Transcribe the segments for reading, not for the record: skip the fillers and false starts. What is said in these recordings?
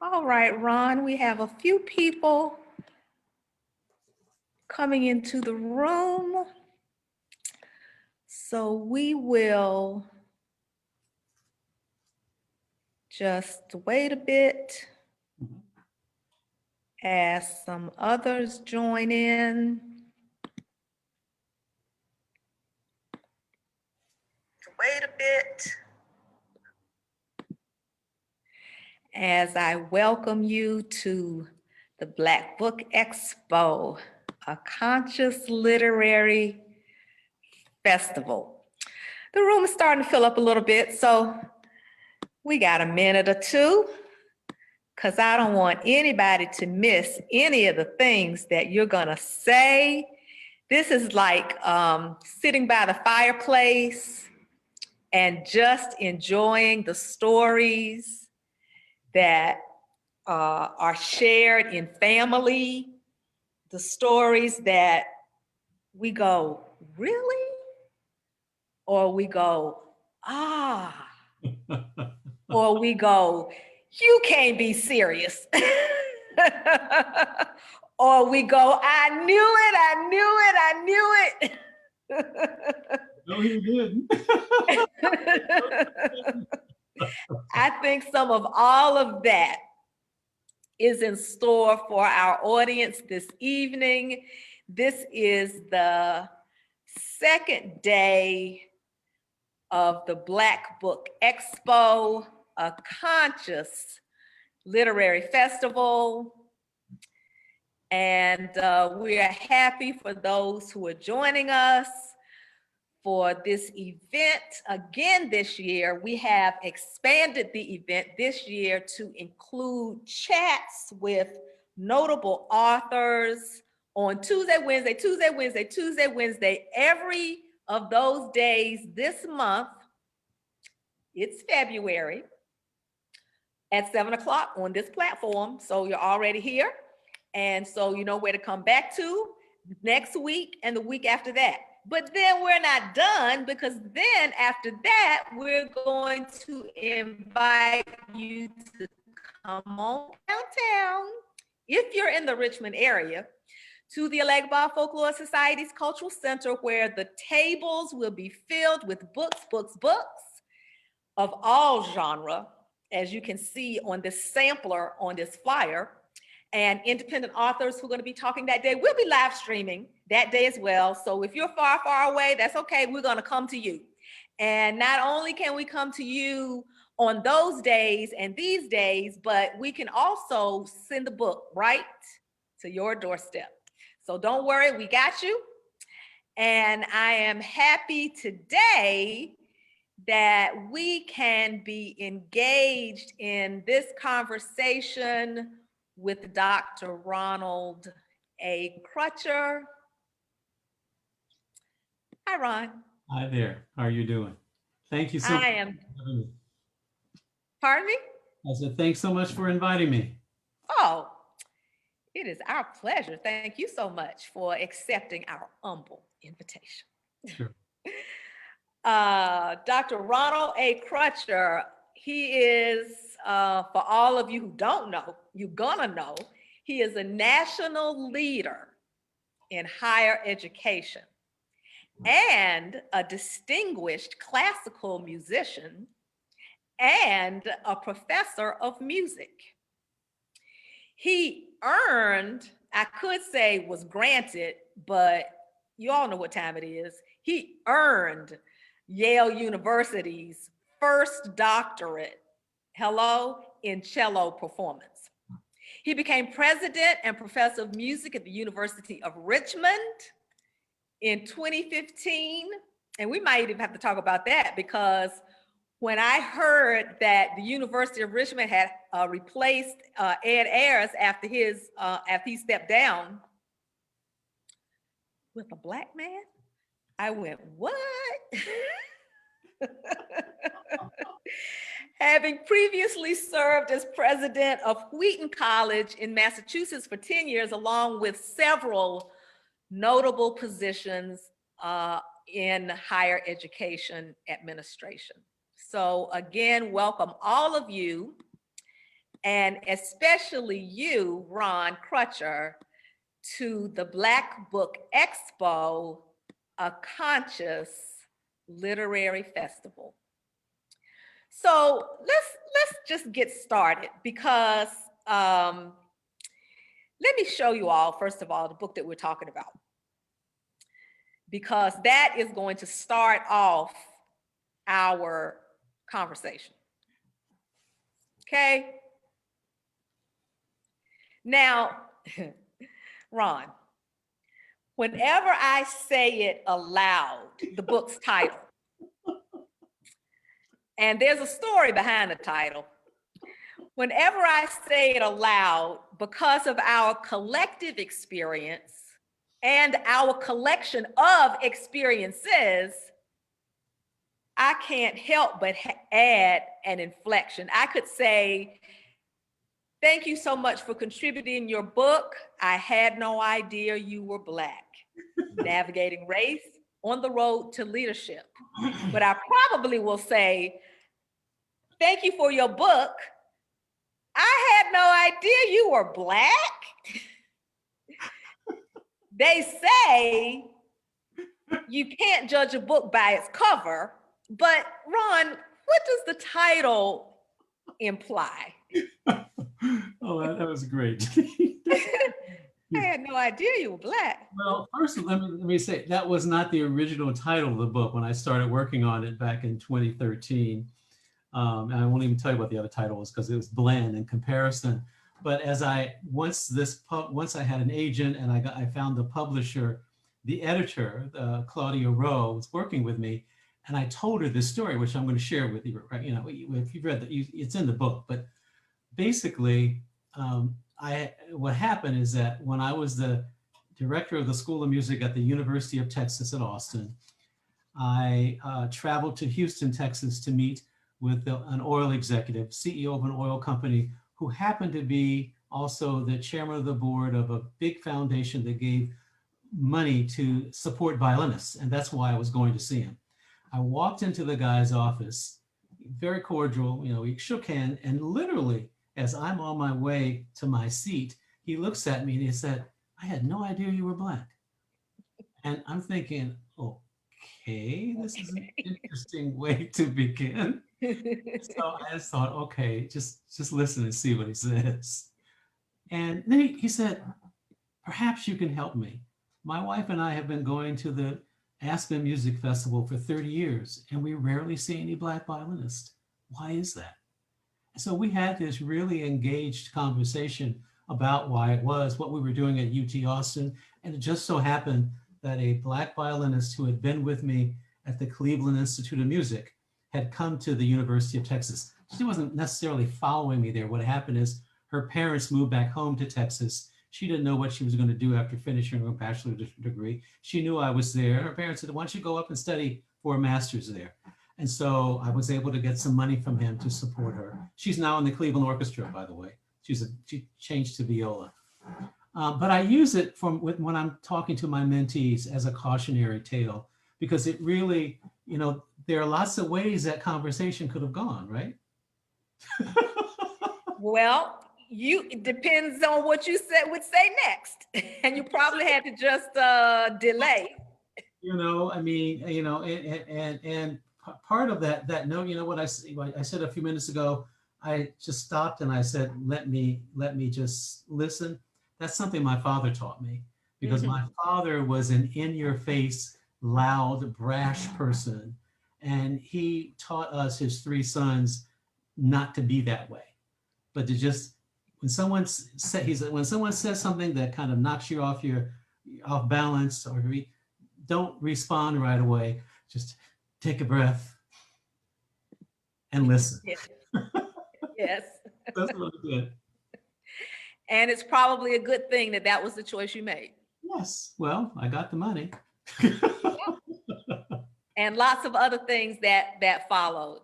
All right, Ron, we have a few people coming into the room. So we will just wait a bit as some others join in. Wait a bit as I welcome you to the Black Book Expo, a conscious literary festival. The room is starting to fill up a little bit, so we got a minute or two, because I don't want anybody to miss any of the things that you're gonna say. This is like sitting by the fireplace and just enjoying the stories that are shared in family, the stories that we go, really? Or we go, ah. Or we go, you can't be serious. Or we go, I knew it, I knew it, I knew it. No, you didn't. I think some of all of that is in store for our audience this evening. This is the second day of the Black Book Expo, a conscious literary festival. And we are happy for those who are joining us for this event. Again, this year, we have expanded the event this year to include chats with notable authors on Tuesday, Wednesday, Tuesday, Wednesday, Tuesday, Wednesday, every of those days this month. It's February at 7 o'clock on this platform. So you're already here. And so you know where to come back to next week and the week after that. But then we're not done, because then after that, we're going to invite you to come on downtown, if you're in the Richmond area, to the Elegba Folklore Society's Cultural Center, where the tables will be filled with books of all genre, as you can see on this sampler on this flyer, and independent authors who are going to be talking that day. We'll be live streaming that day as well. So if you're far, far away, that's okay. We're going to come to you. And not only can we come to you on those days and these days, but we can also send the book right to your doorstep. So don't worry, we got you. And I am happy today that we can be engaged in this conversation with Dr. Ronald A. Crutcher. Hi, Ron. Hi there. How are you doing? Thank you so much. Pardon me? I said, thanks so much for inviting me. Oh, it is our pleasure. Thank you so much for accepting our humble invitation. Sure. Dr. Ronald A. Crutcher, he is, for all of you who don't know, you're gonna know, he is a national leader in higher education and a distinguished classical musician and a professor of music. He earned, I could say was granted, but you all know what time it is. He earned Yale University's first doctorate, hello, in cello performance. He became president and professor of music at the University of Richmond in 2015. And we might even have to talk about that, because when I heard that the University of Richmond had replaced Ed Ayers after he stepped down with a Black man, I went, what? Having previously served as president of Wheaton College in Massachusetts for 10 years, along with several notable positions in higher education administration. So again, welcome all of you, and especially you, Ron Crutcher, to the Black Book Expo, a conscious literary festival. So let's just get started, because let me show you all, first of all, the book that we're talking about, because that is going to start off our conversation. Okay? Now, Ron, whenever I say it aloud, the book's title, and there's a story behind the title. Whenever I say it aloud, because of our collective experience and our collection of experiences, I can't help but add an inflection. I could say, thank you so much for contributing your book. I had no idea you were Black. Navigating Race on the Road to Leadership. But I probably will say, thank you for your book. I had no idea you were Black. They say you can't judge a book by its cover, but Ron, what does the title imply? Oh, that was great. I had no idea you were Black. Well, first, let me say, that was not the original title of the book when I started working on it back in 2013. And I won't even tell you what the other title was, because it was Blend in comparison. But as once I had an agent and I found the publisher, the editor, Claudia Rowe, was working with me, and I told her this story, which I'm going to share with you. Right? You know, if you've read it's in the book. But basically, what happened is that when I was the director of the School of Music at the University of Texas at Austin, I traveled to Houston, Texas, to meet with an oil executive, CEO of an oil company, who happened to be also the chairman of the board of a big foundation that gave money to support violinists. And that's why I was going to see him. I walked into the guy's office, very cordial, you know, we shook hands, and literally, as I'm on my way to my seat, he looks at me and he said, I had no idea you were Black. And I'm thinking, okay, this is an interesting way to begin. So I just thought, okay, just listen and see what he says. And then he said, perhaps you can help me. My wife and I have been going to the Aspen Music Festival for 30 years, and we rarely see any Black violinists. Why is that? So we had this really engaged conversation about why it was, what we were doing at UT Austin. And it just so happened that a Black violinist who had been with me at the Cleveland Institute of Music had come to the University of Texas. She wasn't necessarily following me there. What happened is her parents moved back home to Texas. She didn't know what she was going to do after finishing her bachelor's degree. She knew I was there. Her parents said, why don't you go up and study for a master's there? And so I was able to get some money from him to support her. She's now in the Cleveland Orchestra, by the way. She changed to viola. But I use it when I'm talking to my mentees as a cautionary tale, because it really, there are lots of ways that conversation could have gone, right? Well, it depends on what you would say next. And you probably had to just delay. I mean, and part of that note, what I said a few minutes ago, I just stopped and I said, let me just listen. That's something my father taught me, because my father was an in-your-face, loud, brash person. And he taught us, his three sons, not to be that way, but to just, when someone says something that kind of knocks you off balance, or don't respond right away. Just take a breath and listen. Yes. That's what I did. And it's probably a good thing that was the choice you made. Yes. Well, I got the money. And lots of other things that followed.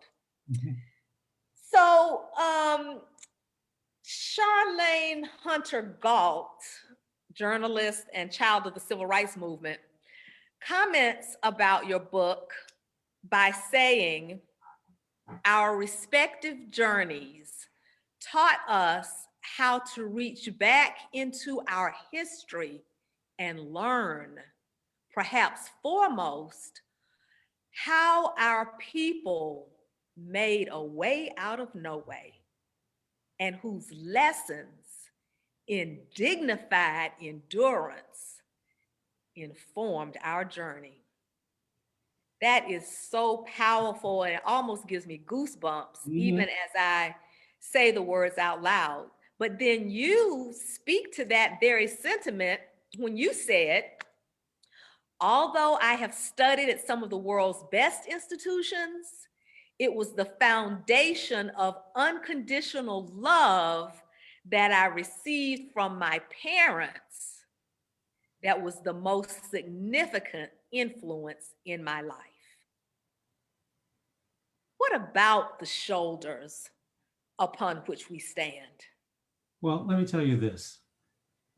Mm-hmm. So, Charlene Hunter Galt, journalist and child of the civil rights movement, comments about your book by saying, our respective journeys taught us how to reach back into our history and learn, perhaps foremost, how our people made a way out of no way, and whose lessons in dignified endurance informed our journey. That is so powerful, and it almost gives me goosebumps, even as I say the words out loud. But then you speak to that very sentiment when you said, although I have studied at some of the world's best institutions, it was the foundation of unconditional love that I received from my parents that was the most significant influence in my life. What about the shoulders upon which we stand? Well, let me tell you this.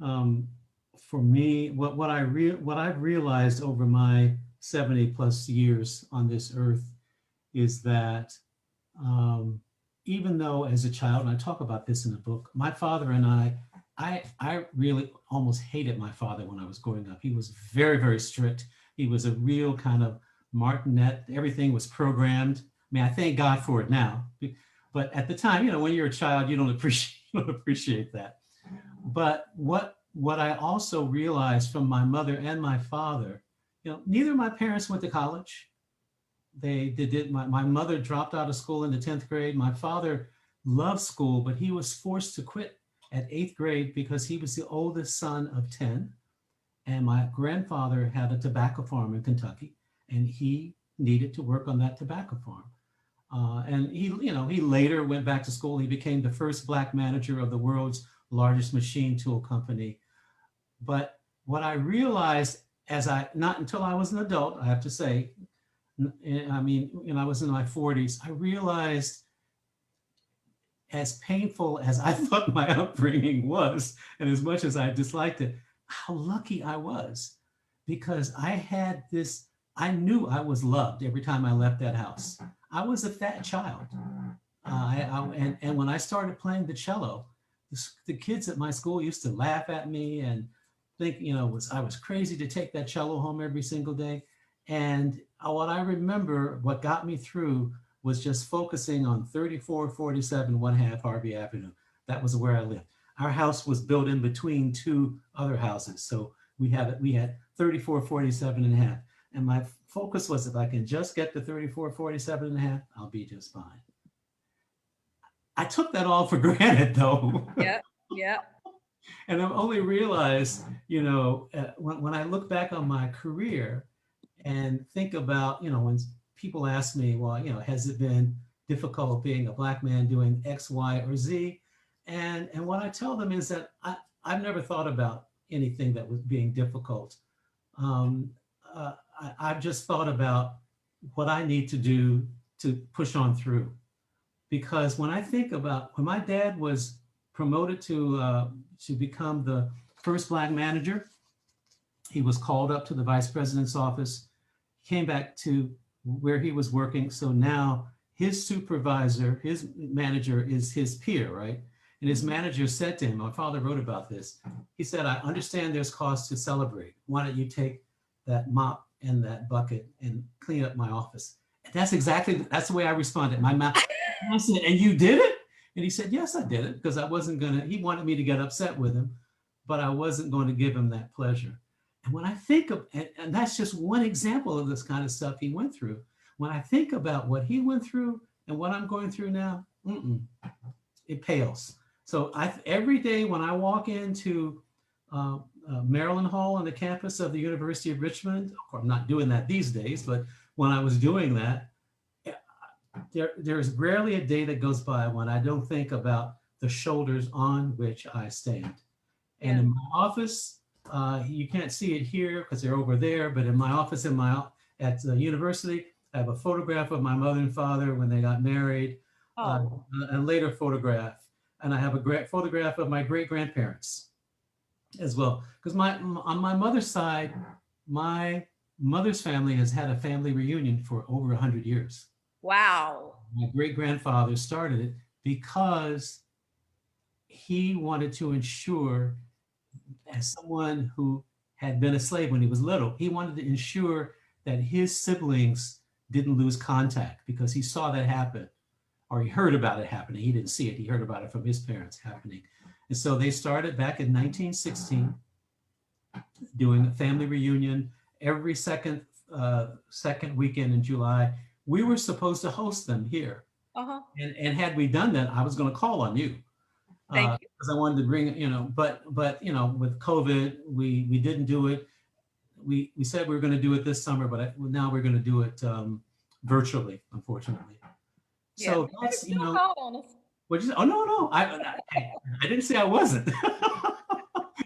For me, what I've realized over my 70 plus years on this earth is that even though as a child, and I talk about this in the book, my father and I really almost hated my father when I was growing up. He was very, very strict. He was a real kind of martinet. Everything was programmed. I mean, I thank God for it now. But at the time, when you're a child, you don't appreciate that. But what I also realized from my mother and my father, neither of my parents went to college. They did. My mother dropped out of school in the 10th grade. My father loved school, but he was forced to quit at 8th grade because he was the oldest son of 10. And my grandfather had a tobacco farm in Kentucky, and he needed to work on that tobacco farm. And he later went back to school. He became the first Black manager of the world's largest machine tool company. But what I realized not until I was an adult, I have to say, I mean, I was in my 40s, I realized, as painful as I thought my upbringing was, and as much as I disliked it, how lucky I was, because I knew I was loved every time I left that house. I was a fat child. And when I started playing the cello, the kids at my school used to laugh at me and think, I was crazy to take that cello home every single day. And what I remember, what got me through was just focusing on 3447 1/2 Harvey Avenue. That was where I lived. Our house was built in between two other houses. So we had 3447 1/2. And my focus was, if I can just get to 3447 1/2, I'll be just fine. I took that all for granted, though. Yeah. And I've only realized, when I look back on my career and think about, when people ask me, well, has it been difficult being a Black man doing X, Y, or Z? And what I tell them is that I've never thought about anything that was being difficult. I've just thought about what I need to do to push on through. Because when I think about when my dad was promoted to become the first Black manager, he was called up to the vice president's office, came back to where he was working. So now his supervisor, his manager is his peer, right? And his manager said to him, my father wrote about this. He said, I understand there's cause to celebrate. Why don't you take that mop and that bucket and clean up my office? And that's the way I responded. I said, and you did it? And he said, yes, I did it, because I wasn't gonna, he wanted me to get upset with him, but I wasn't going to give him that pleasure. And when I think of, and that's just one example of this kind of stuff he went through. When I think about what he went through and what I'm going through now, it pales. So every day when I walk into Maryland Hall on the campus of the University of Richmond, I'm not doing that these days, but when I was doing that, there's rarely a day that goes by when I don't think about the shoulders on which I stand. And in my office, you can't see it here because they're over there, but in my office at the university, I have a photograph of my mother and father when they got married, a later photograph. And I have a great photograph of my great-grandparents as well. Because on my mother's side, my mother's family has had a family reunion for over 100 years. Wow. My great-grandfather started it because he wanted to ensure, as someone who had been a slave when he was little, he wanted to ensure that his siblings didn't lose contact, because he saw that happen, or he heard about it happening. He didn't see it. He heard about it from his parents happening. And so they started back in 1916 doing a family reunion every second weekend in July. We were supposed to host them here. And had we done that, I was going to call on you. Thank you. Because I wanted to bring, but with COVID, we didn't do it. We said we were going to do it this summer, but now we're going to do it virtually, unfortunately. So that's, what you say? Oh, no, I didn't say I wasn't.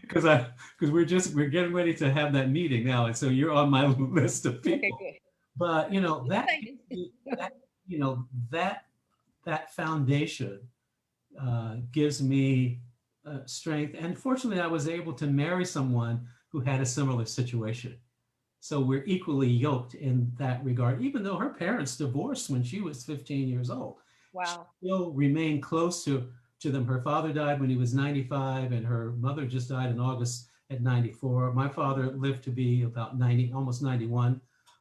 Because we're getting ready to have that meeting now, and so you're on my list of people. Okay, but that foundation gives me strength, and fortunately, I was able to marry someone who had a similar situation. So we're equally yoked in that regard. Even though her parents divorced when she was 15 years old, wow, she still remained close to them. Her father died when he was 95, and her mother just died in August at 94. My father lived to be about 90, almost 91.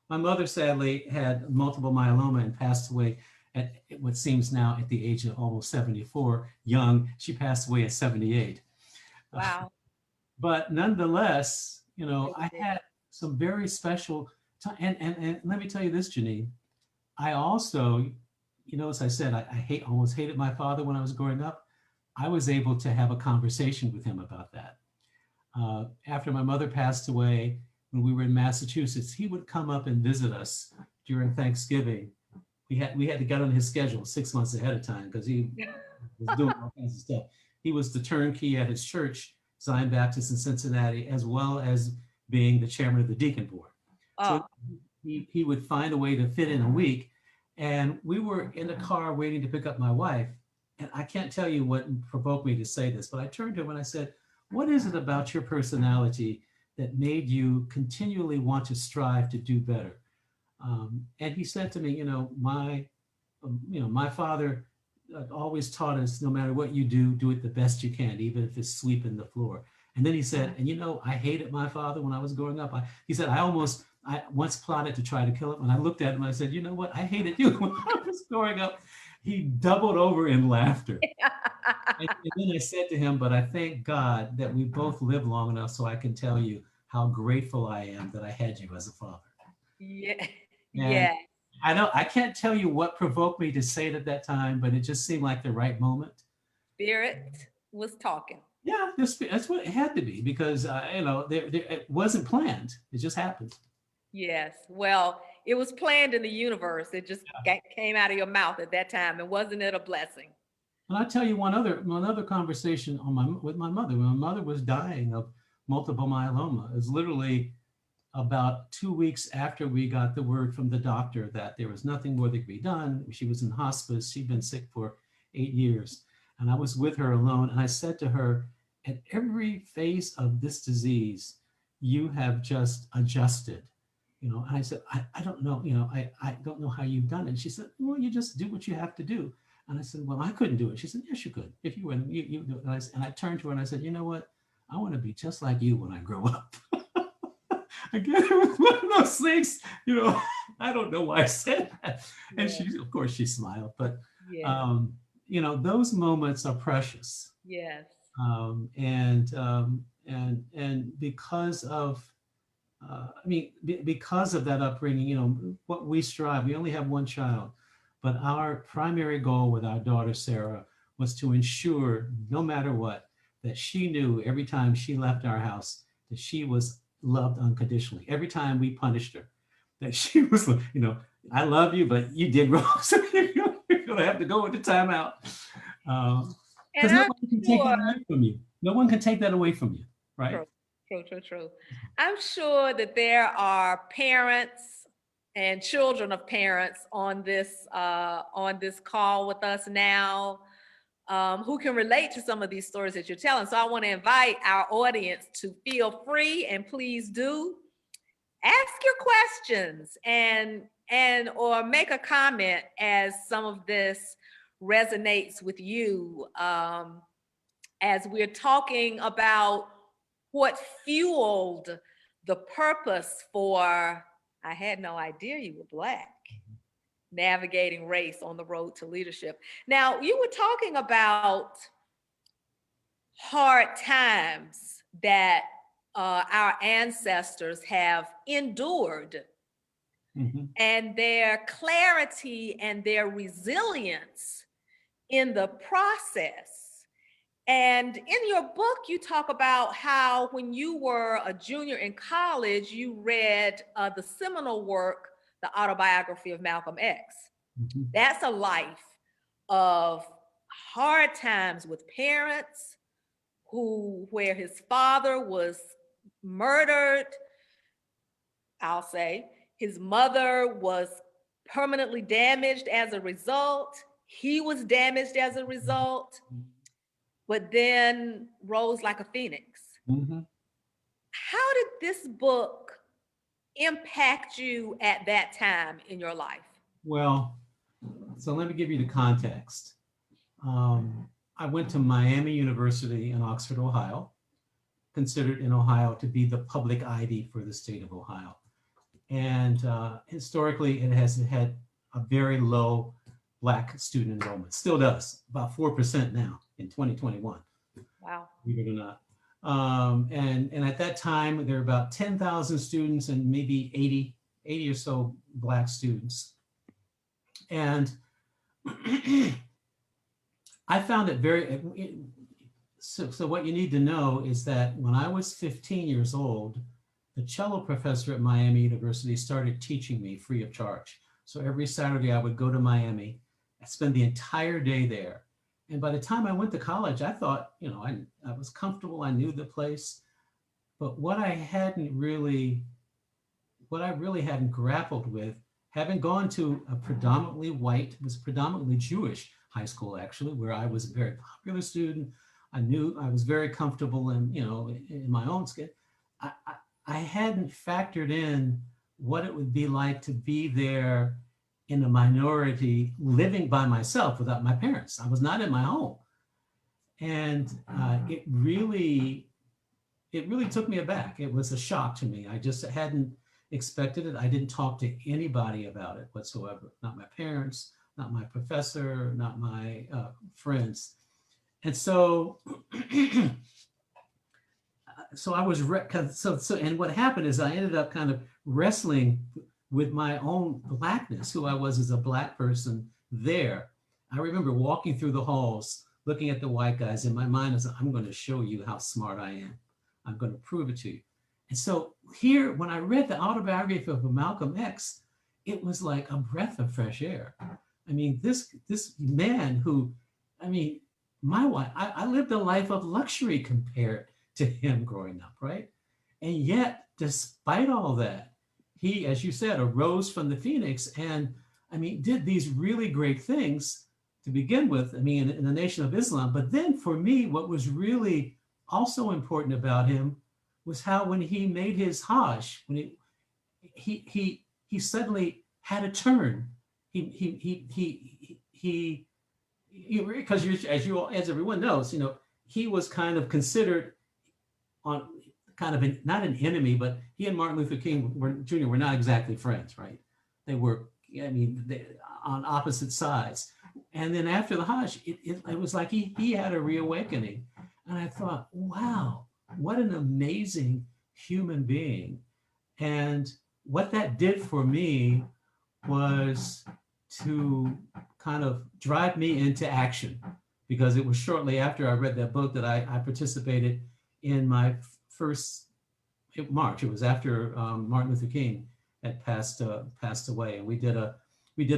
My mother sadly had multiple myeloma and passed away at what seems now at the age of almost 74, young. She passed away at 78. Wow. But nonetheless, I had some very special time. And let me tell you this, Janine, I also, as I said, I almost hated my father when I was growing up. I was able to have a conversation with him about that. After my mother passed away, when we were in Massachusetts, he would come up and visit us during Thanksgiving. We had to get on his schedule 6 months ahead of time because he was doing all kinds of stuff. He was the turnkey at his church, Zion Baptist in Cincinnati, as well as being the chairman of the deacon board. So he would find a way to fit in a week. And we were in the car waiting to pick up my wife. And I can't tell you what provoked me to say this, but I turned to him and I said, what is it about your personality that made you continually want to strive to do better? And he said to me, my father always taught us, no matter what you do it the best you can, even if it's sweeping the floor. And then he said, and I hated my father when I was growing up. He said, I once plotted to try to kill him. And I looked at him and I said, you know what? I hated you when I was growing up. He doubled over in laughter. And then I said to him, but I thank God that we both lived long enough so I can tell you how grateful I am that I had you as a father. Yeah. And yeah. I can't tell you what provoked me to say it at that time, but it just seemed like the right moment. Spirit was talking. Yeah, that's what it had to be, because it wasn't planned. It just happened. Yes. Well, it was planned in the universe. It just came out of your mouth at that time. And wasn't it a blessing? And I'll tell you one other conversation with my mother. When my mother was dying of multiple myeloma, it was literally about 2 weeks after we got the word from the doctor that there was nothing more that could be done. She was in hospice. She'd been sick for 8 years. And I was with her alone. And I said to her, at every phase of this disease, you have just adjusted. And I said, I don't know, I don't know how you've done it. And she said, well, you just do what you have to do. And I said, well, I couldn't do it. She said, yes, you could. If you were, you do it. And I turned to her and I said, you know what? I want to be just like you when I grow up. Again, it was one of those things, I don't know why I said that. And Yeah. she, of course, she smiled. But, Yeah. those moments are precious. Yes. And because of, because of that upbringing, what we strive, we only have one child, but our primary goal with our daughter, Sarah, was to ensure, no matter what, that she knew every time she left our house that she was loved unconditionally. Every time we punished her, that she was, I love you, but you did wrong. So you're going to have to go with the timeout. And Because no I'm one can take sure, that away from you. No one can take that away from you, right? true, true, true, true. I'm sure that there are parents and children of parents on this call with us now, who can relate to some of these stories that you're telling. So I want to invite our audience to feel free, and please do ask your questions and or make a comment as some of this resonates with you, as we're talking about what fueled the purpose for I Had No Idea You Were Black, navigating race on the road to leadership. Now, you were talking about hard times that our ancestors have endured, and their clarity and their resilience in the process. And in your book, you talk about how when you were a junior in college, you read the seminal work, The Autobiography of Malcolm X. That's a life of hard times with parents where his father was murdered, I'll say. His mother was permanently damaged as a result. He was damaged as a result, but then rose like a phoenix. How did this book impact you at that time in your life? Well, so let me give you the context. I went to Miami University in Oxford, Ohio, considered in Ohio to be the public Ivy for the state of Ohio. And historically, it has had a very low Black student enrollment, still does, about 4% now in 2021. Wow. Believe it or not. And at that time, there were about 10,000 students and maybe 80 or so Black students. And I found it so what you need to know is that when I was 15 years old, the cello professor at Miami University started teaching me free of charge. So every Saturday I would go to Miami, I'd spend the entire day there. And by the time I went to college, I thought, I was comfortable, I knew the place. But what I really hadn't grappled with, having gone to a predominantly white, was predominantly Jewish high school, actually, where I was a very popular student. I knew I was very comfortable in my own skin. I hadn't factored in what it would be like to be there in a minority, living by myself without my parents. I was not in my home. And it really took me aback. It was a shock to me. I just hadn't expected it. I didn't talk to anybody about it whatsoever. Not my parents, not my professor, not my friends. And so, I was, and what happened is I ended up kind of wrestling with my own Blackness, who I was as a Black person there. I remember walking through the halls, looking at the white guys. In my mind, I was, I'm going to show you how smart I am. I'm going to prove it to you. And so here, when I read the Autobiography of Malcolm X, it was like a breath of fresh air. I mean, this man who, my wife, I lived a life of luxury compared to him growing up, right? And yet, despite all that, he, as you said, arose from the phoenix and, did these really great things to begin with, in the Nation of Islam. But then for me, what was really also important about him was how when he made his Hajj, he suddenly had a turn. Because as everyone knows, he was kind of considered on kind of not an enemy, but he and Martin Luther King Jr. were not exactly friends, right? They were, I mean, on opposite sides. And then after the Hajj, it was like he had a reawakening. And I thought, wow, what an amazing human being. And what that did for me was to kind of drive me into action, because it was shortly after I read that book that I participated in my first march. It was after Martin Luther King had passed away, and we did a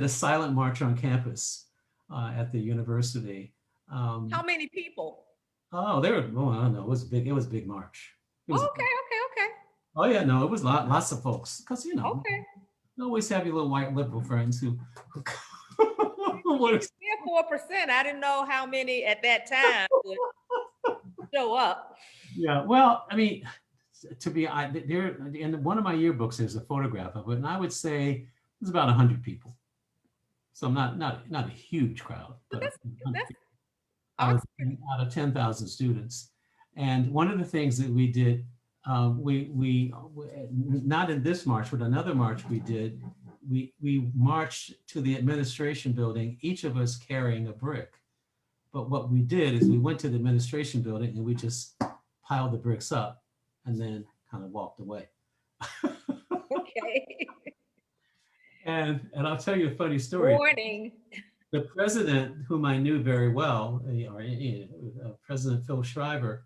silent march on campus at the university. How many people? Oh, there were, well, I don't know, it was big. It was a big march. It was, Okay. oh yeah, no, it was lots of folks, because Okay. you always have your little white liberal friends who Still 4%. I didn't know how many at that time would show up. Yeah, well, I mean, there in one of my yearbooks, there's a photograph of it, and I would say there's about 100 people. So not a huge crowd, but That's out awesome. of 10,000 students. And one of the things that we did, we not in this march, but another march we did, we marched to the administration building, each of us carrying a brick. But what we did is we went to the administration building and we just piled the bricks up and then kind of walked away. Okay. And I'll tell you a funny story. Warning. The president, whom I knew very well, President Phil Schreiber,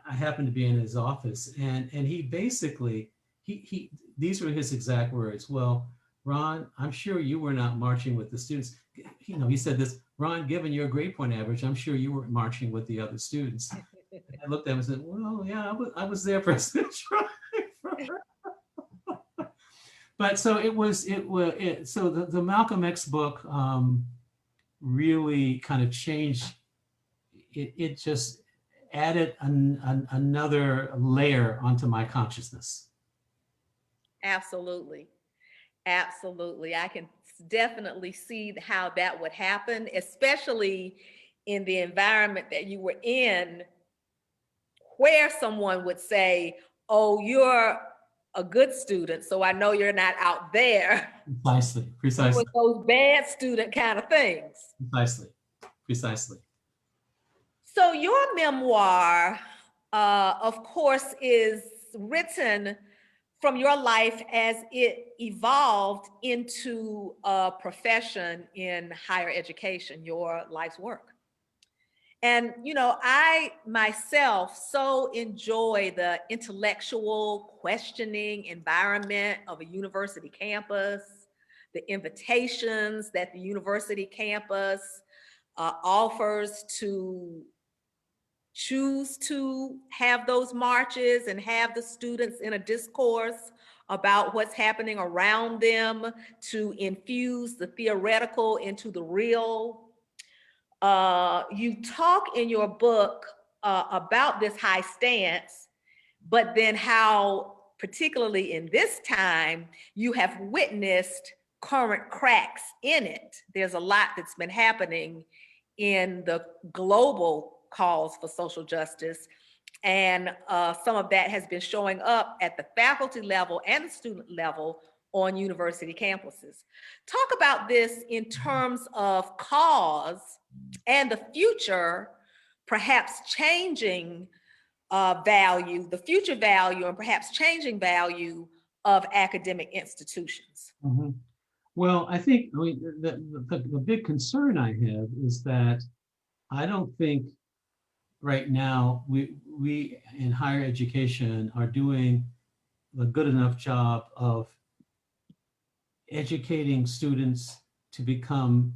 I happened to be in his office, and he basically, these were his exact words. Well, Ron, I'm sure you were not marching with the students. He said this, Ron, given your grade point average, I'm sure you were marching with the other students. And I looked at him and said, well, yeah, I was there, President Schreiber. But so so the Malcolm X book really kind of changed. It just added another layer onto my consciousness. Absolutely. Absolutely. I can definitely see how that would happen, especially in the environment that you were in, where someone would say, oh, you're a good student, so I know you're not out there. Precisely. With those bad student kind of things. Precisely. So your memoir, of course, is written from your life as it evolved into a profession in higher education, your life's work. And, I myself so enjoy the intellectual questioning environment of a university campus, the invitations that the university campus offers to choose to have those marches and have the students in a discourse about what's happening around them, to infuse the theoretical into the real. You talk in your book about this high stance, but then how, particularly in this time, you have witnessed current cracks in it. There's a lot that's been happening in the global calls for social justice, and some of that has been showing up at the faculty level and the student level on university campuses. Talk about this in terms of cause and the future, perhaps changing value, the future value and perhaps changing value of academic institutions. Mm-hmm. Well, I think the big concern I have is that I don't think right now we in higher education are doing a good enough job of educating students to become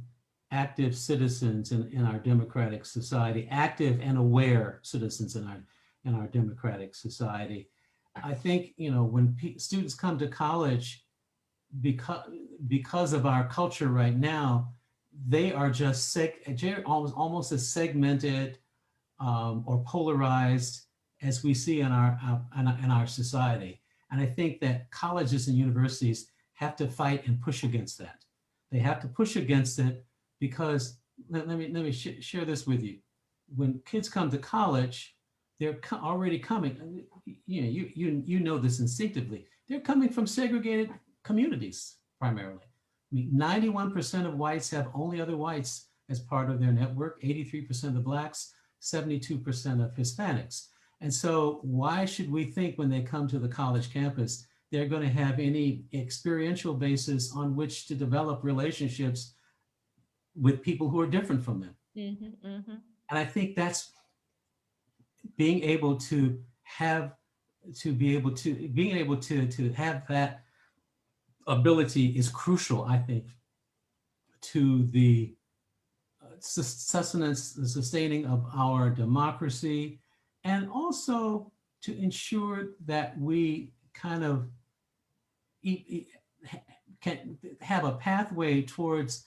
active citizens in our democratic society, active and aware citizens in our democratic society. I think, when students come to college, because of our culture right now, they are just almost as segmented or polarized as we see in our society. And I think that colleges and universities have to fight and push against that. They have to push against it because let me share this with you. When kids come to college, they're already coming. You know this instinctively. They're coming from segregated communities primarily. I mean, 91% of whites have only other whites as part of their network. 83% of blacks, 72% of Hispanics. And so, why should we think when they come to the college campus they're going to have any experiential basis on which to develop relationships with people who are different from them? Mm-hmm, mm-hmm. And I think that's being able to have that ability is crucial, I think, to the sustenance, the sustaining of our democracy, and also to ensure that we kind of can have a pathway towards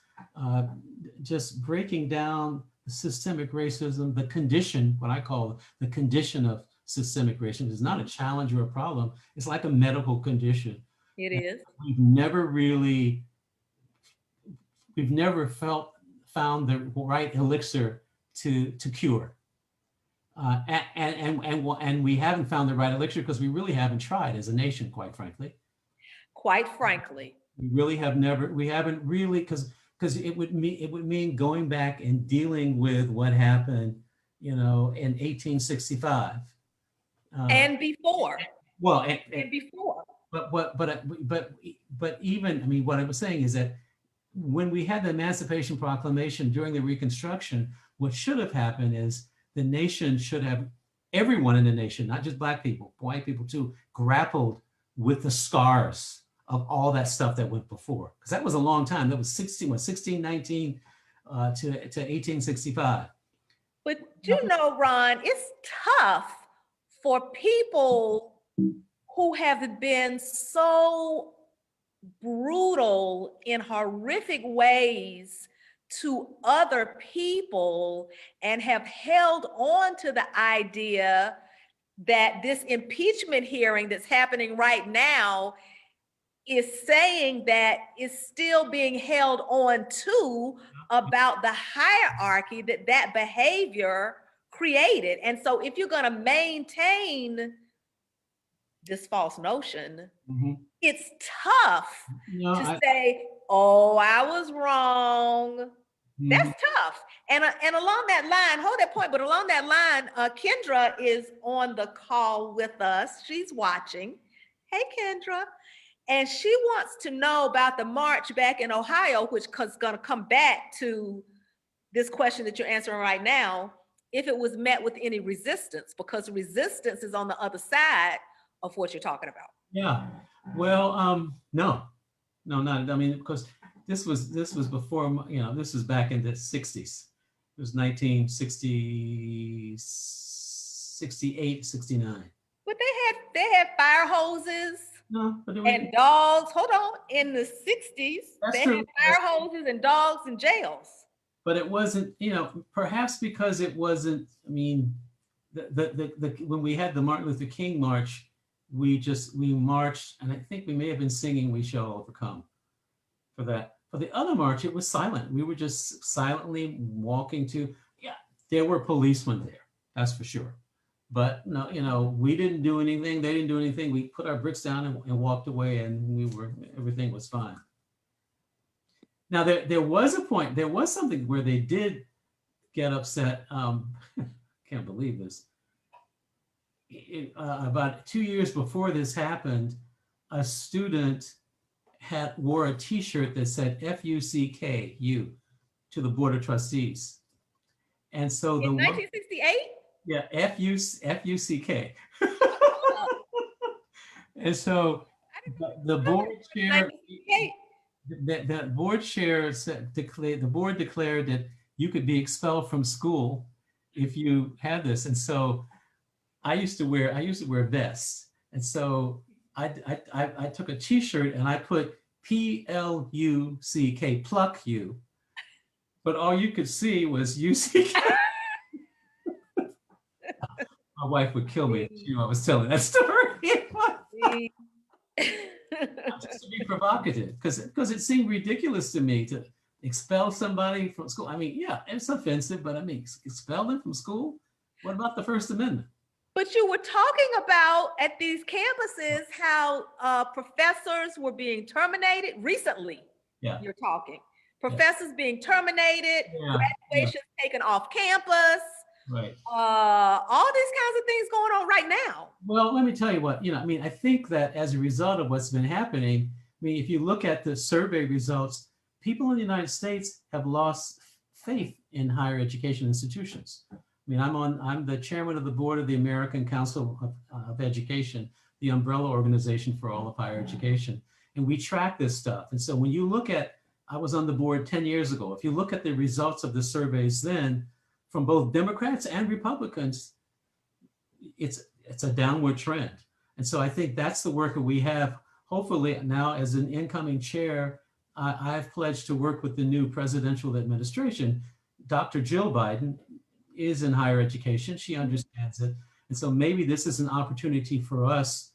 just breaking down systemic racism, the condition, what I call the condition of systemic racism. Is not a challenge or a problem. It's like a medical condition. It is. We've never found the right elixir to cure. And we haven't found the right elixir because we really haven't tried as a nation, quite frankly. Quite frankly. We haven't really, because it would mean going back and dealing with what happened, in 1865. And before. Well, and before. But even, I mean, what I was saying is that when we had the Emancipation Proclamation during the Reconstruction, what should have happened is the nation should have, everyone in the nation, not just Black people, white people too, grappled with the scars of all that stuff that went before. Because that was a long time. That was 1619 to 1865. But Ron, it's tough for people who have been so brutal in horrific ways to other people and have held on to the idea that this impeachment hearing that's happening right now is saying that it's still being held on to about the hierarchy that behavior created. And so if you're going to maintain this false notion, mm-hmm. It's tough to say, oh, I was wrong. Mm-hmm. That's tough. And along that line, hold that point, but along that line, Kendra is on the call with us. She's watching. Hey, Kendra. And she wants to know about the march back in Ohio, which is going to come back to this question that you're answering right now, if it was met with any resistance, because resistance is on the other side of what you're talking about. Yeah. Well, no, not. I mean, because this was before, this was back in the 60s. It was 1960, 68, 69. But they had fire hoses. No, but and dogs. Hold on, in the 60s, they true. had fire hoses and dogs in jails. But it wasn't, perhaps because it wasn't. I mean, the when we had the Martin Luther King march, we marched, and I think we may have been singing "We Shall Overcome" for that. For the other march, it was silent. We were just silently walking to. Yeah, there were policemen there. That's for sure. But no, we didn't do anything. They didn't do anything. We put our bricks down and walked away, and everything was fine. Now there was a point. There was something where they did get upset. Can't believe this. About 2 years before this happened, a student wore a T-shirt that said "FUCK" to the Board of Trustees, and so in 1968. Yeah, FUCK. And so the board chair, the board chair the board declared that you could be expelled from school if you had this. And so I used to wear vests. And so I took a T-shirt and I put PLUCK, pluck you, but all you could see was UCK. My wife would kill me if I was telling that story. just to be provocative, because it seemed ridiculous to me to expel somebody from school. I mean, yeah, it's offensive, but I mean, expel them from school? What about the First Amendment? But you were talking about at these campuses how professors were being terminated recently. Yeah, You're talking yeah, professors being terminated, yeah, yeah, graduations taken off campus, right. all these kinds of things going on right now. Well, let me tell you what, I mean, I think that as a result of what's been happening, I mean, if you look at the survey results, people in the United States have lost faith in higher education institutions. I mean, I'm the chairman of the board of the American Council of Education, the umbrella organization for all of higher education. And we track this stuff. And so when you look at, I was on the board 10 years ago. If you look at the results of the surveys then from both Democrats and Republicans, it's a downward trend. And so I think that's the work that we have. Hopefully now as an incoming chair, I've pledged to work with the new presidential administration. Dr. Jill Biden is in higher education. She understands it. And so maybe this is an opportunity for us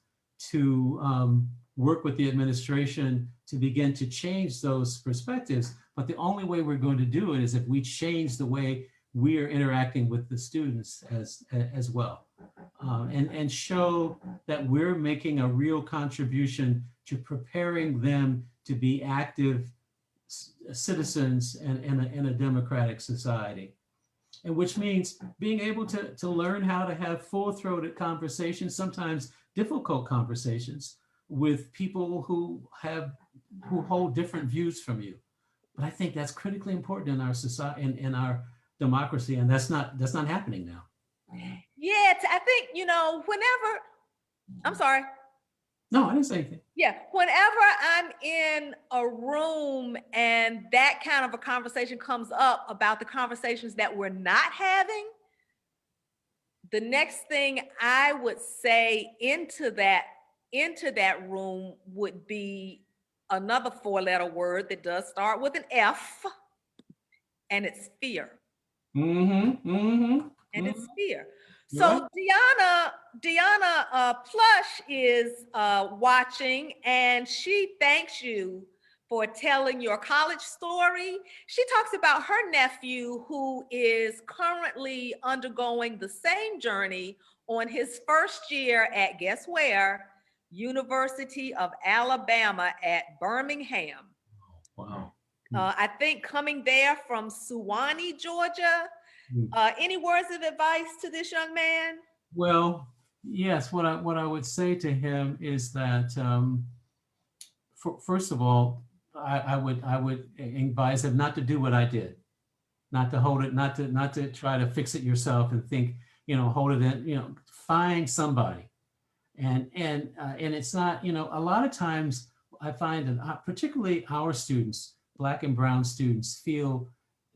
to work with the administration to begin to change those perspectives. But the only way we're going to do it is if we change the way we are interacting with the students as well. And show that we're making a real contribution to preparing them to be active citizens in a democratic society. And which means being able to learn how to have full-throated conversations, sometimes difficult conversations with people who hold different views from you. But I think that's critically important in our society, in our democracy, and that's not happening now. Yeah, I think, whenever, I'm sorry. No, I didn't say anything. Yeah, whenever I'm in a room and that kind of a conversation comes up about the conversations that we're not having, the next thing I would say into that room would be another 4-letter word that does start with an F, and it's fear. And it's fear. So right. Deanna Plush is watching, and she thanks you for telling your college story. She talks about her nephew who is currently undergoing the same journey on his first year at, guess where? University of Alabama at Birmingham. Wow. I think coming there from Suwanee, Georgia. Any words of advice to this young man? Well, yes. What I would say to him is that first of all, I would advise him not to do what I did, not to hold it, not to try to fix it yourself and think, hold it in, find somebody, and it's not, a lot of times I find that particularly our students, Black and brown students, feel,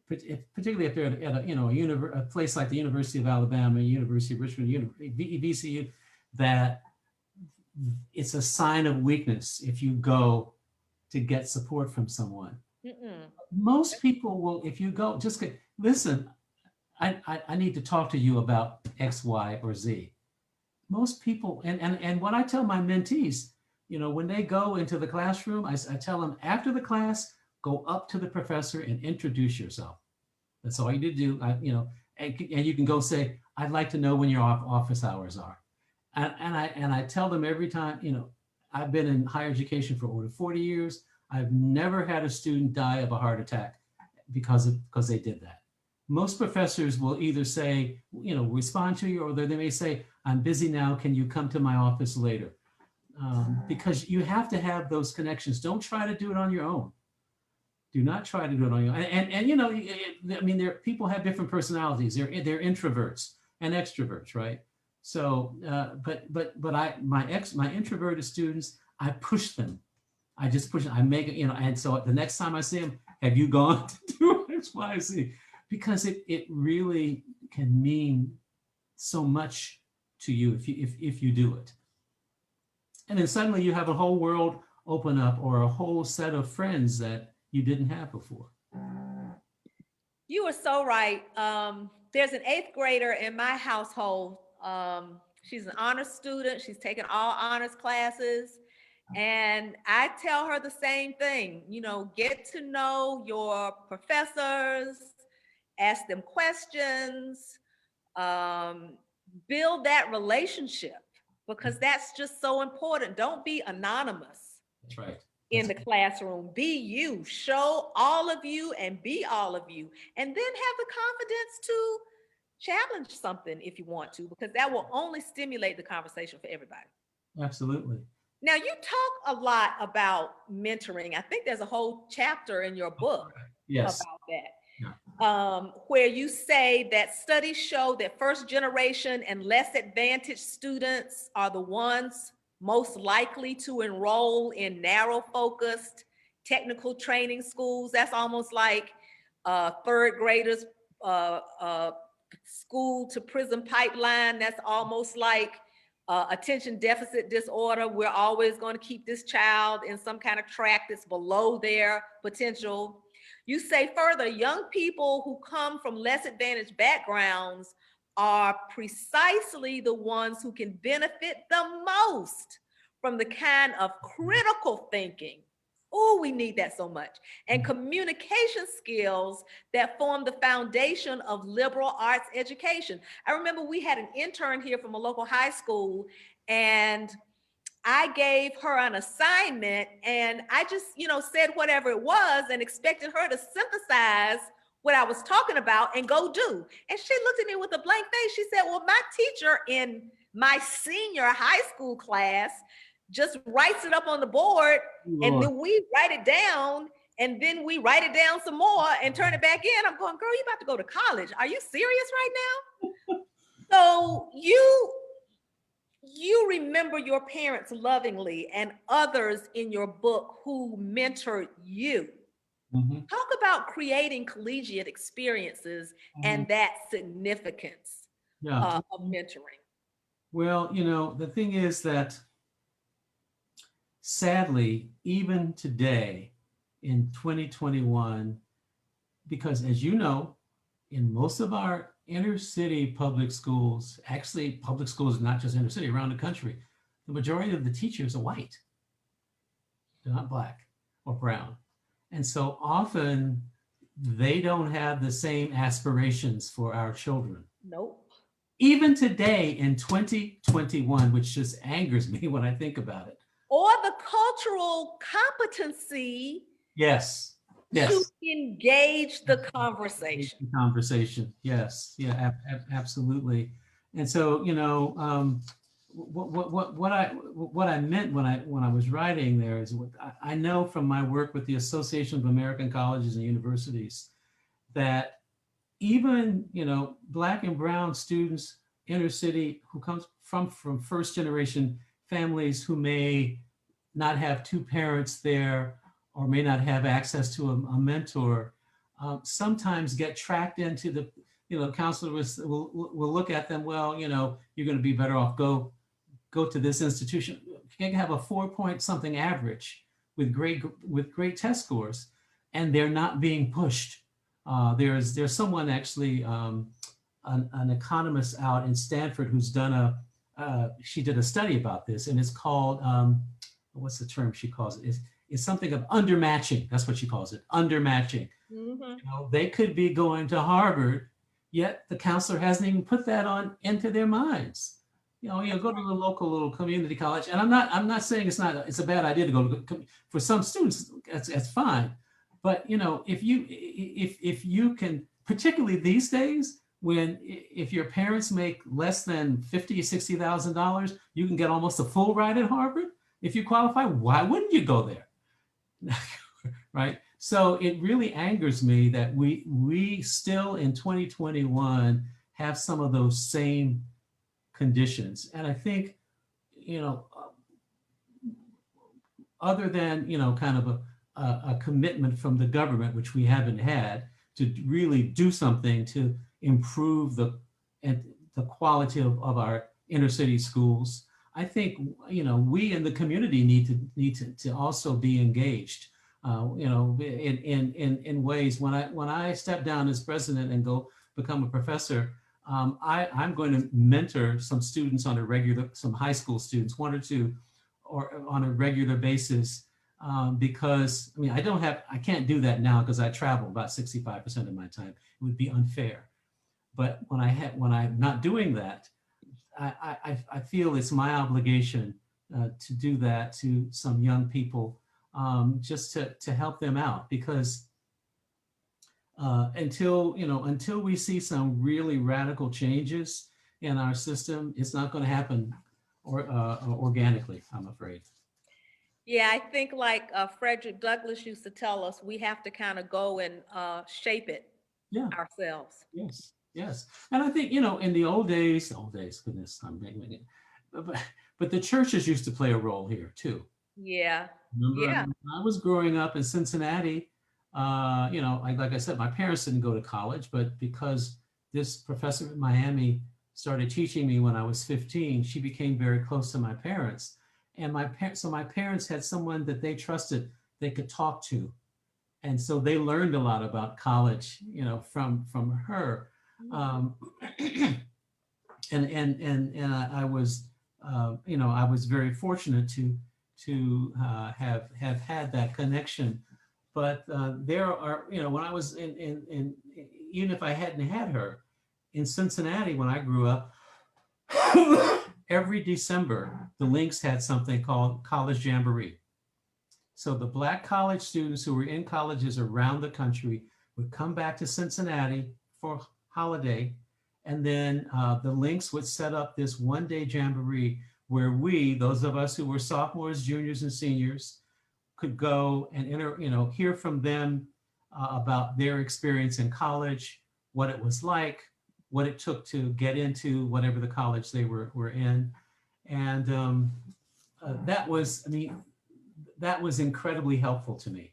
particularly if they're at a place like the University of Alabama, University of Richmond, VCU, that it's a sign of weakness if you go to get support from someone. Most people will, if you go, just listen, I need to talk to you about X, Y, or Z. Most people, and what I tell my mentees, when they go into the classroom, I tell them after the class, go up to the professor and introduce yourself. That's all you need to do. And you can go say, I'd like to know when your office hours are. And I tell them every time, I've been in higher education for over 40 years. I've never had a student die of a heart attack because they did that. Most professors will either say, respond to you, or they may say, I'm busy now, can you come to my office later? Because you have to have those connections. Don't try to do it on your own. Do not try to do it on your own. And people have different personalities. They're introverts and extroverts, right? So, my introverted students, I push them. I just push them. I make it, and so the next time I see them, have you gone to do X, Y, Z? Because it really can mean so much to you if you do it. And then suddenly you have a whole world open up, or a whole set of friends that you didn't have before. You were so right. There's an 8th grader in my household. She's an honors student. She's taken all honors classes. And I tell her the same thing, you know, get to know your professors, ask them questions, build that relationship, because that's just so important. Don't be anonymous That's right. in the classroom. Be you, show all of you and be all of you. And then have the confidence to challenge something if you want to, because that will only stimulate the conversation for everybody. Absolutely. Now, you talk a lot about mentoring. I think there's a whole chapter in your book Yes. about that. Yeah. Where you say that studies show that first generation and less advantaged students are the ones most likely to enroll in narrow focused technical training schools. That's almost like third graders school to prison pipeline. That's almost like attention deficit disorder. We're always going to keep this child in some kind of track that's below their potential. You say further, young people who come from less advantaged backgrounds are precisely the ones who can benefit the most from the kind of critical thinking. Oh, we need that so much. And communication skills that form the foundation of liberal arts education. I remember we had an intern here from a local high school, and I gave her an assignment, and I just, you know, said whatever it was and expected her to synthesize what I was talking about and go do. And she looked at me with a blank face. She said, well, my teacher in my senior high school class just writes it up on the board, and then we write it down, and then we write it down some more and turn it back in. I'm going, girl, you about to go to college. Are you serious right now? So you remember your parents lovingly and others in your book who mentored you. Mm-hmm. Talk about creating collegiate experiences and that significance of mentoring. Well, you know, the thing is that sadly, even today in 2021, because as you know, in most of our inner city public schools, actually public schools, not just inner city, around the country, the majority of the teachers are white. They're not black or brown. And so often they don't have the same aspirations for our children. Nope. Even today in 2021, which just angers me when I think about it. Or the cultural competency. Yes. Yes. To engage the conversation. The conversation. Yes. Yeah. Absolutely. And so, you know, what I meant when I was writing there is I know from my work with the Association of American Colleges and Universities that even, you know, Black and brown students, inner city, who comes from first generation families who may not have two parents there or may not have access to a mentor, sometimes get tracked into the, you know, counselors will look at them, well, you know, you're going to be better off, go to this institution. You can have a 4-point something average with great test scores, and they're not being pushed. There's someone actually, an economist out in Stanford who's done she did a study about this, and it's called, what's the term she calls it? It's something of undermatching. That's what she calls it, undermatching. Mm-hmm. You know, they could be going to Harvard, yet the counselor hasn't even put that into their minds. You know, go to the local little community college, and I'm not saying it's a bad idea to go to, for some students, that's fine. But you know, if you can, particularly these days, if your parents make less than $50,000 or $60,000, you can get almost a full ride at Harvard. If you qualify, why wouldn't you go there? Right? So it really angers me that we still in 2021 have some of those same conditions. And I think, you know, other than, you know, kind of a commitment from the government, which we haven't had, to really do something to improve the quality of our inner city schools, I think, you know, we in the community need to also be engaged, you know, in ways. When I step down as president and go become a professor, I'm going to mentor some students on a regular, some high school students, 1 or 2 or on a regular basis, because I mean, I can't do that now because I travel about 65% of my time. It would be unfair. But when I'm not doing that, I feel it's my obligation to do that to some young people, just to help them out, because until we see some really radical changes in our system, it's not going to happen organically, I'm afraid. Yeah, I think like Frederick Douglass used to tell us, we have to kind of go and shape it Yeah. ourselves. Yes. Yes. And I think, in the old days, goodness, I'm making it, but the churches used to play a role here too. Yeah, Remember, yeah, when I was growing up in Cincinnati, like I said, my parents didn't go to college, but because this professor in Miami started teaching me when I was 15, she became very close to my parents. And so my parents had someone that they trusted they could talk to. And so they learned a lot about college, from her. Um, and I was very fortunate to have had that connection. But there are, when I was in even if I hadn't had her in Cincinnati when I grew up, every December the Lynx had something called College Jamboree. So the Black college students who were in colleges around the country would come back to Cincinnati for holiday, and then the Lynx would set up this one-day jamboree where those of us who were sophomores, juniors, and seniors, could go and hear from them about their experience in college, what it was like, what it took to get into whatever the college they were in, and that was, I mean, that was incredibly helpful to me,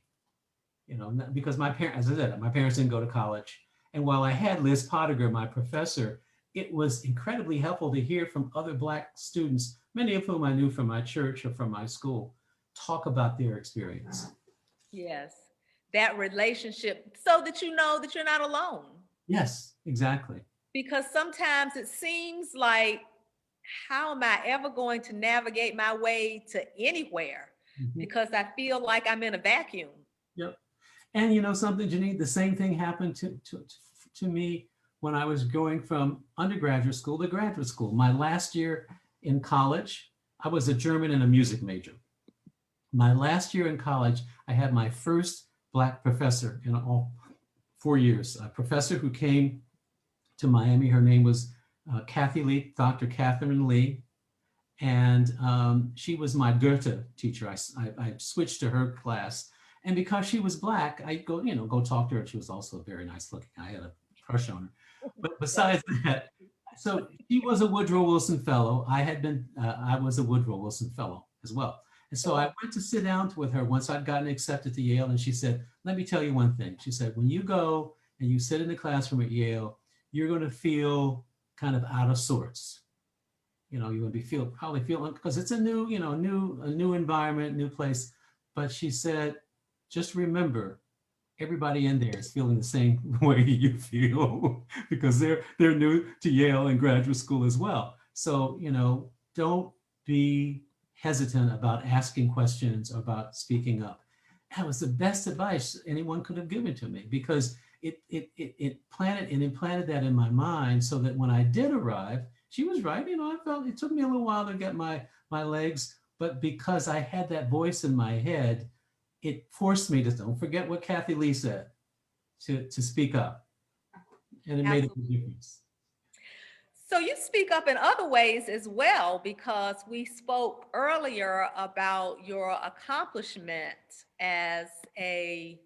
because my parents, as I said, my parents didn't go to college. And while I had Liz Pottinger, my professor, it was incredibly helpful to hear from other Black students, many of whom I knew from my church or from my school, talk about their experience. yes. That relationship, so that you know that you're not alone. Yes, exactly. Because sometimes it seems like, how am I ever going to navigate my way to anywhere? Mhm. Because I feel like I'm in a vacuum. Yep. And something, Janine, the same thing happened to me when I was going from undergraduate school to graduate school. My last year in college, I was a German and a music major. My last year in college, I had my first Black professor in all 4 years, a professor who came to Miami. Her name was Kathy Lee, Dr. Catherine Lee. And she was my Goethe teacher. I switched to her class. And because she was Black, I go talk to her. She was also very nice looking. I had a crush on her. But besides that, so she was a Woodrow Wilson Fellow. I was a Woodrow Wilson Fellow as well. And so I went to sit down with her once I'd gotten accepted to Yale. And she said, let me tell you one thing. She said, when you go and you sit in the classroom at Yale, you're going to feel kind of out of sorts. You're going to be probably feeling, because it's a new environment, new place. But she said, just remember, everybody in there is feeling the same way you feel because they're new to Yale and graduate school as well. So, don't be hesitant about asking questions or about speaking up. That was the best advice anyone could have given to me, because it implanted that in my mind, so that when I did arrive, she was right. I felt it took me a little while to get my legs, but because I had that voice in my head, it forced me to, don't forget what Kathy Lee said, to speak up. And it made a big difference. So you speak up in other ways as well, because we spoke earlier about your accomplishment as a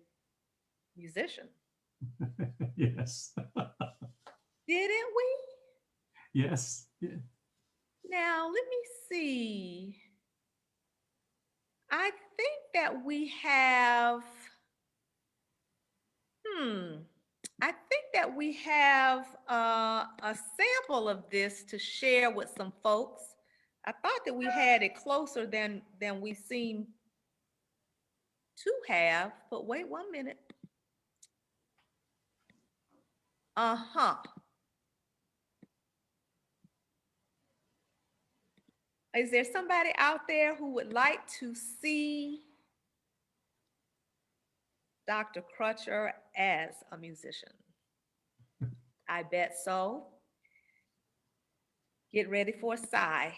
musician. Yes. Didn't we? Yes. Yeah. Now, let me see. I think that we have, I think that we have a sample of this to share with some folks. I thought that we had it closer than we seem to have, but wait 1 minute. Uh-huh. Is there somebody out there who would like to see Dr. Crutcher as a musician? I bet so. Get ready for a sigh.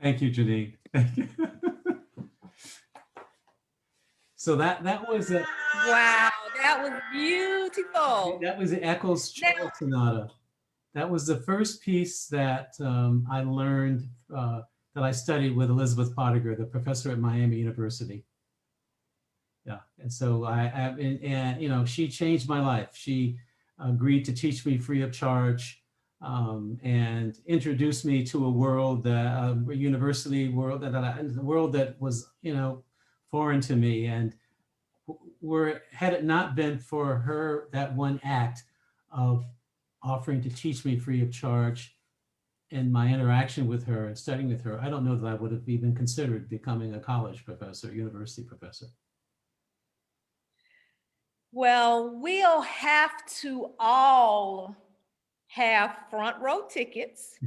Thank you, Janine. Thank you. So that was a Wow, that was beautiful. that was the Eccles Now, Sonata. That was the first piece that I learned that I studied with Elizabeth Pottinger, the professor at Miami University. Yeah, and so and you know, she changed my life. She agreed to teach me free of charge and introduced me to a world that a university world the world that was, you know, foreign to me. And had it not been for her, that one act of offering to teach me free of charge and my interaction with her and studying with her, I don't know that I would have even considered becoming a college professor, university professor. well, we'll have to all have front row tickets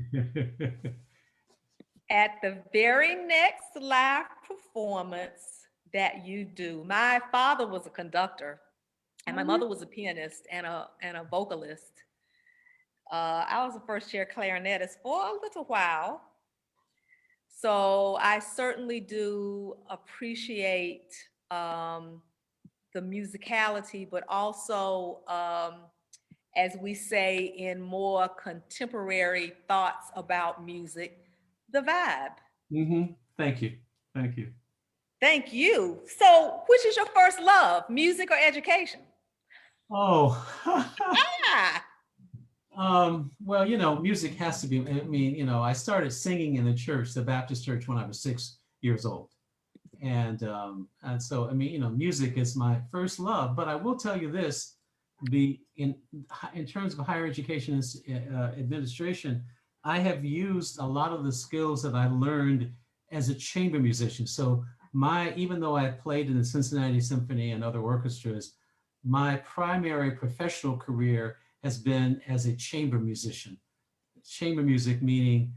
at the very next live performance that you do. My father was a conductor, and my mother was a pianist and a vocalist. I was a first chair clarinetist for a little while. So I certainly do appreciate the musicality, but also, as we say in more contemporary thoughts about music, the vibe. Mm-hmm. Thank you. Thank you. Thank you. So, which is your first love, music or education? Oh, Ah, well, you know, music has to be, I mean, you know, I started singing in the church, the Baptist church, when I was 6 years old. And so, I mean, you know, music is my first love, but I will tell you this, in terms of higher education administration, I have used a lot of the skills that I learned as a chamber musician. So even though I played in the Cincinnati Symphony and other orchestras, my primary professional career has been as a chamber musician. Chamber music meaning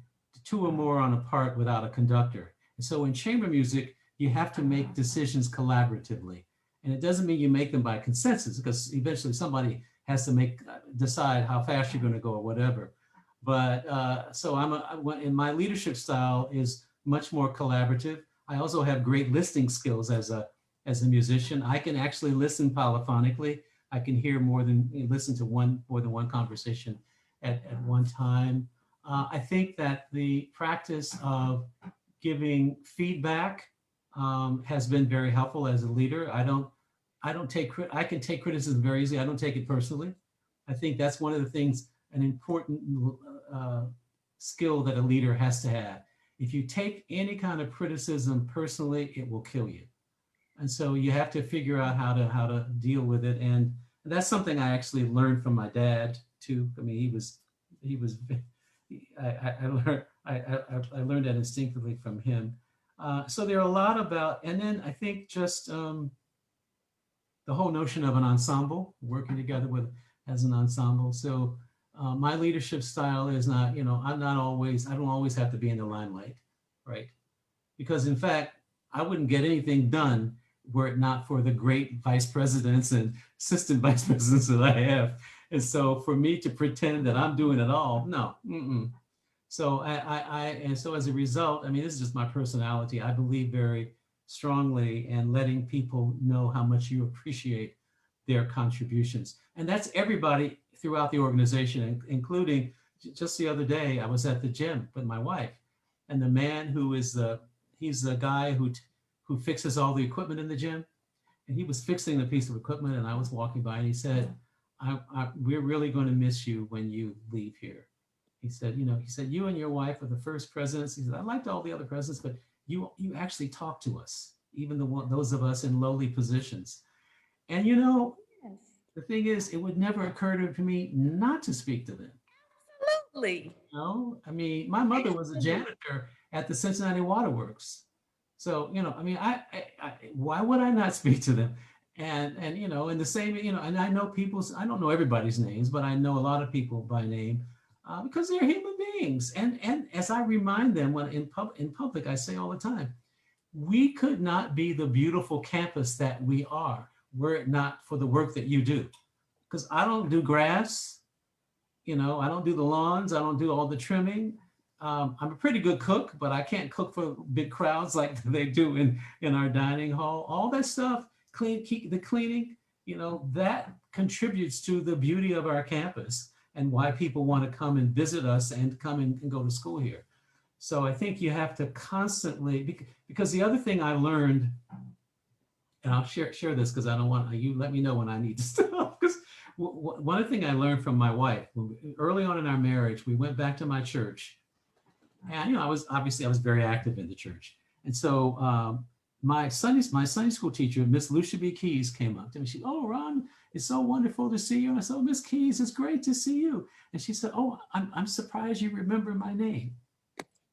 two or more on a part without a conductor. And so in chamber music, you have to make decisions collaboratively. And it doesn't mean you make them by consensus, because eventually somebody has to decide how fast you're going to go or whatever. But so in my leadership style is much more collaborative. I also have great listening skills as a musician. I can actually listen polyphonically. I can listen to more than one conversation at one time. I think that the practice of giving feedback has been very helpful as a leader. I can take criticism very easily. I don't take it personally. I think that's one of the things, an important skill that a leader has to have. If you take any kind of criticism personally, it will kill you. And so you have to figure out how to deal with it. And that's something I actually learned from my dad too. I mean, he was I learned I learned that instinctively from him. So there are a lot about, and then I think just the whole notion of an ensemble, working together with as an ensemble. So my leadership style is not, I don't always have to be in the limelight, right? Because in fact, I wouldn't get anything done were it not for the great vice presidents and assistant vice presidents that I have. And so for me to pretend that I'm doing it all, no. Mm-mm. So and so as a result, I mean, this is just my personality. I believe very strongly in letting people know how much you appreciate their contributions. And that's everybody throughout the organization, including just the other day, I was at the gym with my wife, and the man he's the guy who fixes all the equipment in the gym. And he was fixing the piece of equipment, and I was walking by, and he said, we're really going to miss you when you leave here. He said, you and your wife are the first presidents. He said, I liked all the other presidents, but you actually talk to us, even those of us in lowly positions. And Yes. the thing is, it would never occur to me not to speak to them. Absolutely. I mean, my mother was a janitor at the Cincinnati Waterworks. So, I mean, why would I not speak to them? And in the same, and I know I don't know everybody's names, but I know a lot of people by name because they're human beings. And as I remind them when in public, I say all the time, we could not be the beautiful campus that we are were it not for the work that you do. Because I don't do grass, I don't do the lawns, I don't do all the trimming. I'm a pretty good cook, but I can't cook for big crowds like they do in our dining hall. All that stuff, keep the cleaning, that contributes to the beauty of our campus and why people want to come and visit us and come and go to school here. So I think you have to constantly, because the other thing I learned, and I'll share this because I don't want you let me know when I need to stop. Because one thing I learned from my wife early on in our marriage, we went back to my church, and I was very active in the church, and so my Sunday school teacher, Miss Lucia B. Keys, came up to me. She, oh, Ron, it's so wonderful to see you. And I said, oh, Miss Keys, it's great to see you. And she said, oh, I'm surprised you remember my name.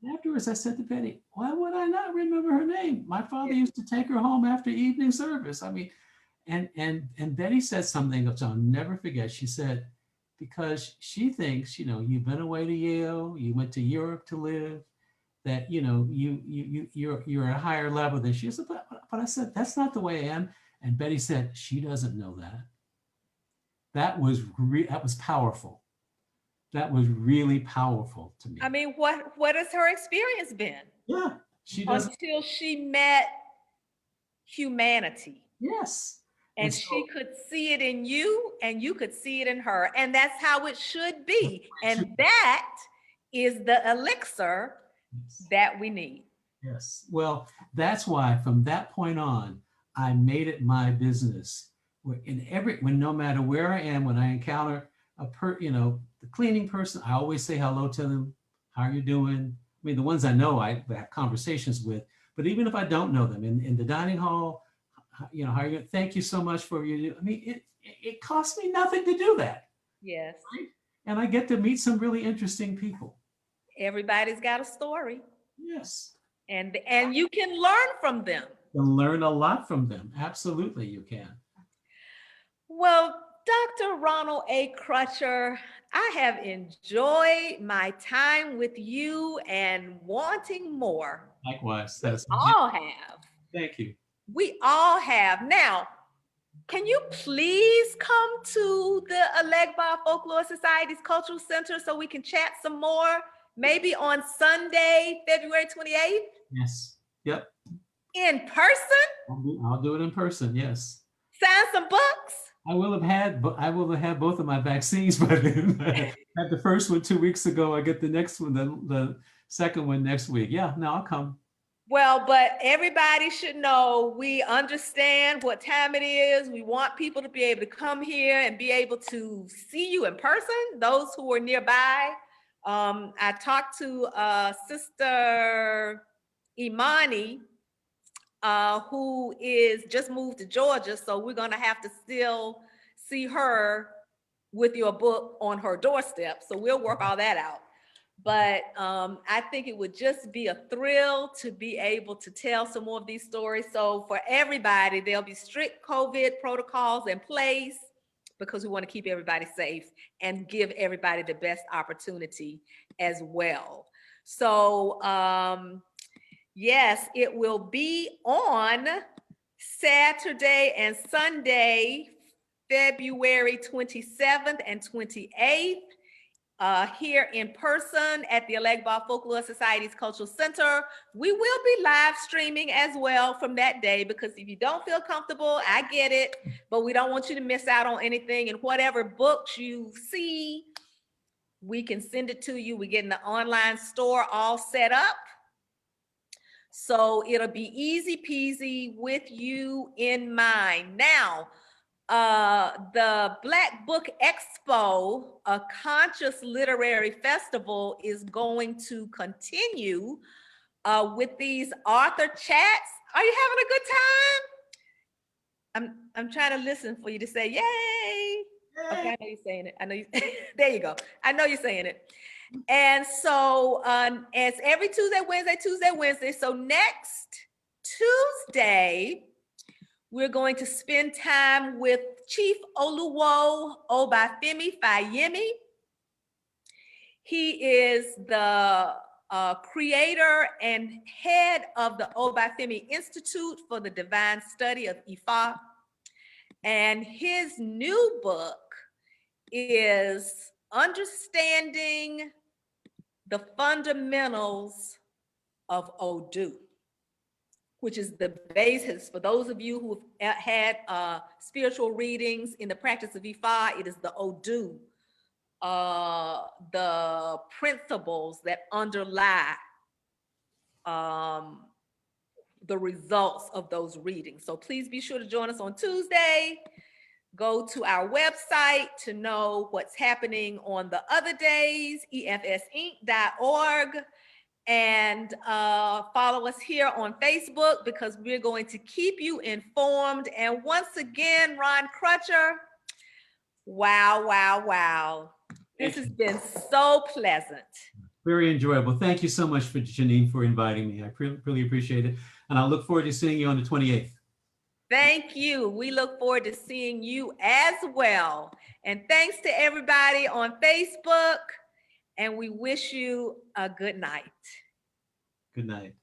And afterwards, I said to Betty, why would I not remember her name? My father used to take her home after evening service. I mean, and Betty said something which I'll never forget. She said, because she thinks, you've been away to Yale, you went to Europe to live, that you're a higher level than she is. But I said, that's not the way I am. And Betty said, she doesn't know that. That was powerful. That was really powerful to me. I mean, what has her experience been? Yeah, she doesn't. Until she met humanity. Yes. And she could see it in you, and you could see it in her. And that's how it should be. And that is the elixir that we need. Yes. Well, that's why from that point on, I made it my business. When no matter where I am, when I encounter the cleaning person, I always say hello to them. How are you doing? I mean, the ones I know, I have conversations with. But even if I don't know them, in the dining hall, how are you? Thank you so much for your. I mean, it costs me nothing to do that. Yes. Right? And I get to meet some really interesting people. Everybody's got a story. Yes. And you can learn from them. You can learn a lot from them. Absolutely, you can. Well, Dr. Ronald A. Crutcher, I have enjoyed my time with you and wanting more. Likewise. We all have. Thank you. We all have. Now, can you please come to the Alegba Folklore Society's Cultural Center so we can chat some more? Maybe on Sunday, February 28th? Yes. Yep. In person? I'll do it in person. Yes. Sign some books? I will have had both of my vaccines by then. I had the first one 2 weeks ago. I get the next one, the second one next week. Yeah, no, I'll come. Well, but everybody should know we understand what time it is. We want people to be able to come here and be able to see you in person, those who are nearby. I talked to Sister Imani who is just moved to Georgia. So we're going to have to still see her with your book on her doorstep. So we'll work all that out. But I think it would just be a thrill to be able to tell some more of these stories. So for everybody, there'll be strict COVID protocols in place because we want to keep everybody safe and give everybody the best opportunity as well. So yes, it will be on Saturday and Sunday, February 27th and 28th. Here in person at the Elegba Folklore Society's Cultural Center. We will be live streaming as well from that day, because if you don't feel comfortable, I get it, but we don't want you to miss out on anything. And whatever books you see, we can send it to you. We're getting the online store all set up. So it'll be easy peasy with you in mind. Now, the Black Book Expo, a conscious literary festival, is going to continue with these author chats. Are you having a good time? I'm trying to listen for you to say yay. Yay. Okay, I know you're saying it. I know you. There you go. I know you're saying it. And so as every Tuesday, Wednesday. So next Tuesday, we're going to spend time with Chief Oluwo Obafemi Fayemi. He is the creator and head of the Obafemi Institute for the Divine Study of Ifa. And his new book is Understanding the Fundamentals of Odu, which is the basis for those of you who have had spiritual readings in the practice of Ifa. It is the Odu, the principles that underlie the results of those readings. So please be sure to join us on Tuesday. Go to our website to know what's happening on the other days, efsinc.org. And follow us here on Facebook, because we're going to keep you informed. And once again, Ron Crutcher, wow. This has been so pleasant. Very enjoyable. Thank you so much, Janine, for inviting me. I really appreciate it. And I look forward to seeing you on the 28th. Thank you. We look forward to seeing you as well. And thanks to everybody on Facebook. And we wish you a good night. Good night.